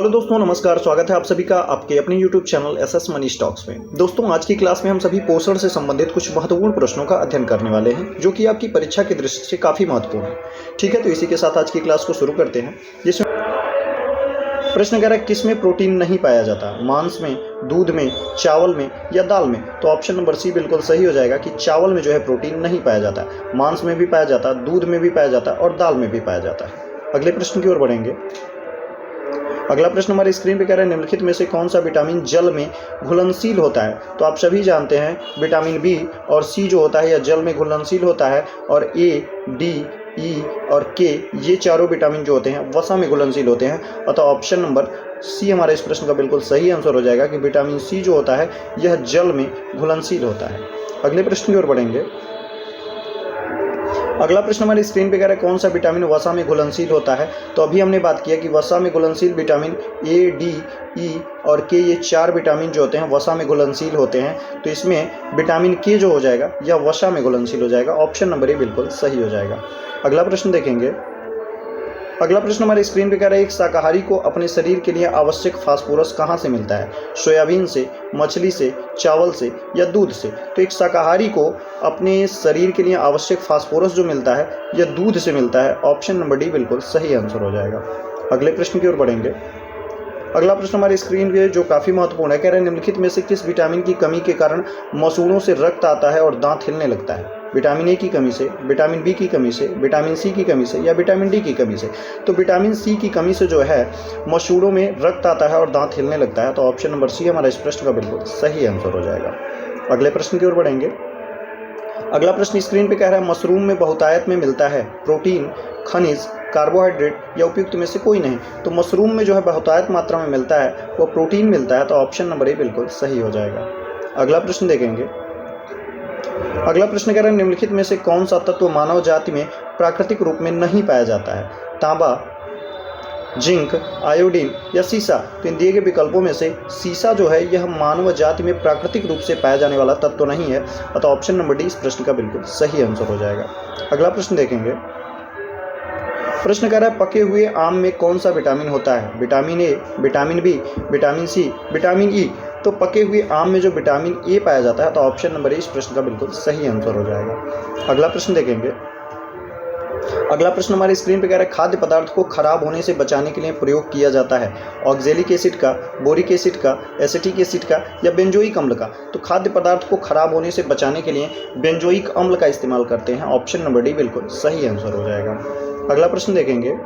Hello दोस्तों, नमस्कार। स्वागत है आप सभी का आपके अपने YouTube channel SS money stocks में। दोस्तों, आज की क्लास में हम सभी पोषण से संबंधित कुछ महत्वपूर्ण प्रश्नों का अध्ययन करने वाले हैं, जो कि आपकी परीक्षा की दृष्टि से काफ़ी महत्वपूर्ण है। ठीक है, तो इसी के साथ आज की क्लास को शुरू करते हैं। जिसमें प्रश्न कह रहा है, किस में प्रोटीन नहीं पाया जाता? मांस में, दूध में, चावल में या दाल में? तो ऑप्शन नंबर सी बिल्कुल सही हो जाएगा कि चावल में जो है प्रोटीन नहीं पाया जाता। मांस में भी पाया जाता, दूध में भी पाया जाता और दाल में भी पाया जाता है। अगले प्रश्न की ओर बढ़ेंगे। अगला प्रश्न हमारी स्क्रीन पे कह रहा है, निम्नलिखित में से कौन सा विटामिन जल में घुलनशील होता है? तो आप सभी जानते हैं विटामिन बी और सी जो होता है यह जल में घुलनशील होता है, और ए, डी, ई और के ये चारों विटामिन जो होते हैं वसा में घुलनशील होते हैं। अतः ऑप्शन नंबर सी हमारे इस प्रश्न का बिल्कुल सही आंसर हो जाएगा कि विटामिन सी जो होता है यह जल में घुलनशील होता है। अगले प्रश्न की ओर बढ़ेंगे। अगला प्रश्न हमारी स्क्रीन पे कह रहा है, कौन सा विटामिन वसा में घुलनशील होता है? तो अभी हमने बात किया कि वसा में घुलनशील विटामिन ए, डी, ई और के ये चार विटामिन जो होते हैं वसा में घुलनशील होते हैं। तो इसमें विटामिन के जो हो जाएगा यह वसा में घुलनशील हो जाएगा। ऑप्शन नंबर ए बिल्कुल सही हो जाएगा। अगला प्रश्न देखेंगे। अगला प्रश्न हमारे स्क्रीन पे कह रहा है, एक शाकाहारी को अपने शरीर के लिए आवश्यक फास्फोरस कहाँ से मिलता है? सोयाबीन से, मछली से, चावल से या दूध से? तो एक शाकाहारी को अपने शरीर के लिए आवश्यक फास्फोरस जो मिलता है यह दूध से मिलता है। ऑप्शन नंबर डी बिल्कुल सही आंसर हो जाएगा। अगले प्रश्न की ओर बढ़ेंगे। अगला प्रश्न हमारी स्क्रीन पे जो काफ़ी महत्वपूर्ण है, कह रहे हैं निम्नलिखित में से किस विटामिन की कमी के कारण मसूड़ों से रक्त आता है और दांत हिलने लगता है? विटामिन ए की कमी से, विटामिन बी की कमी से, विटामिन सी की कमी से या विटामिन डी की कमी से? तो विटामिन सी की कमी से जो है मसूड़ों में रक्त आता है और दांत हिलने लगता है। तो ऑप्शन नंबर सी हमारा इस प्रश्न का बिल्कुल सही आंसर हो जाएगा। अगले प्रश्न की ओर बढ़ेंगे। अगला प्रश्न स्क्रीन पे कह रहा है, मशरूम में बहुतायत में मिलता है प्रोटीन, खनिज, कार्बोहाइड्रेट या उपयुक्त में से कोई नहीं? तो मशरूम में जो है बहुतायत मात्रा में मिलता है वो प्रोटीन मिलता है। तो ऑप्शन नंबर ए बिल्कुल सही हो जाएगा। अगला प्रश्न देखेंगे। अगला प्रश्न कह रहा है, निम्नलिखित में से कौन सा तत्व मानव जाति में प्राकृतिक रूप में नहीं पाया जाता है? तांबा, जिंक, आयोडीन या सीसा? तो इन दिए गए विकल्पों में से सीसा जो है यह मानव जाति में प्राकृतिक रूप से पाया जाने वाला तत्व नहीं है। अतः ऑप्शन नंबर डी इस प्रश्न का बिल्कुल सही आंसर हो जाएगा। अगला प्रश्न देखेंगे। प्रश्न कह रहा है, पके हुए आम में कौन सा विटामिन होता है? Vitamin A, vitamin B, vitamin C, vitamin E? तो पके हुए आम में जो विटामिन ए पाया जाता है तो ऑप्शन नंबर ए इस प्रश्न का बिल्कुल सही आंसर हो जाएगा। अगला प्रश्न देखेंगे। अगला प्रश्न हमारी स्क्रीन पे कह रहा है, खाद्य पदार्थ को खराब होने से बचाने के लिए प्रयोग किया जाता है ऑक्जेलिक एसिड का, बोरिक एसिड का, एसिटिक एसिड का या बेंजोइक अम्ल का? तो खाद्य पदार्थ को खराब होने से बचाने के लिए बेंजोइक अम्ल का इस्तेमाल करते हैं। ऑप्शन नंबर डी बिल्कुल सही आंसर हो जाएगा। अगला प्रश्न देखेंगे।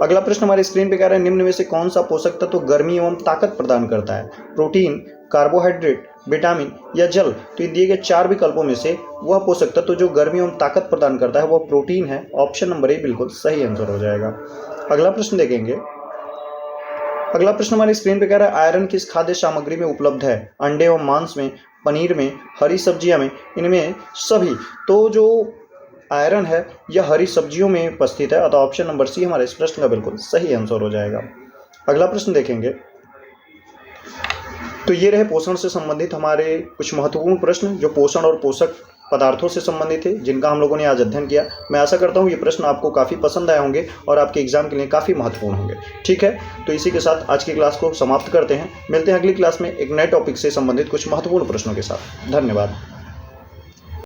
अगला प्रश्न हमारी स्क्रीन पे कह रहा है, निम्न में से कौन सा पोषक तत्व गर्मी एवं ताकत प्रदान करता है? प्रोटीन, कार्बोहाइड्रेट, विटामिन या जल? तो इन दिए गए चार विकल्पों में से वह पोषक तत्व जो गर्मी एवं ताकत प्रदान करता है वह प्रोटीन है। ऑप्शन नंबर ए बिल्कुल सही आंसर हो जाएगा। अगला प्रश्न देखेंगे। अगला प्रश्न हमारी स्क्रीन पे कह रहा है, आयरन किस खाद्य सामग्री में उपलब्ध है? अंडे एवं मांस में, पनीर में, हरी सब्जियां में, इनमें सभी? तो जो आयरन है यह हरी सब्जियों में उपस्थित है। अतः ऑप्शन नंबर सी हमारे इस प्रश्न का बिल्कुल सही आंसर हो जाएगा। अगला प्रश्न देखेंगे। तो ये रहे पोषण से संबंधित हमारे कुछ महत्वपूर्ण प्रश्न जो पोषण और पोषक पदार्थों से संबंधित थे, जिनका हम लोगों ने आज अध्ययन किया। मैं आशा करता हूँ ये प्रश्न आपको काफ़ी पसंद आए होंगे और आपके एग्जाम के लिए काफ़ी महत्वपूर्ण होंगे। ठीक है, तो इसी के साथ आज की क्लास को समाप्त करते हैं। मिलते हैं अगली क्लास में एक नए टॉपिक से संबंधित कुछ महत्वपूर्ण प्रश्नों के साथ। धन्यवाद।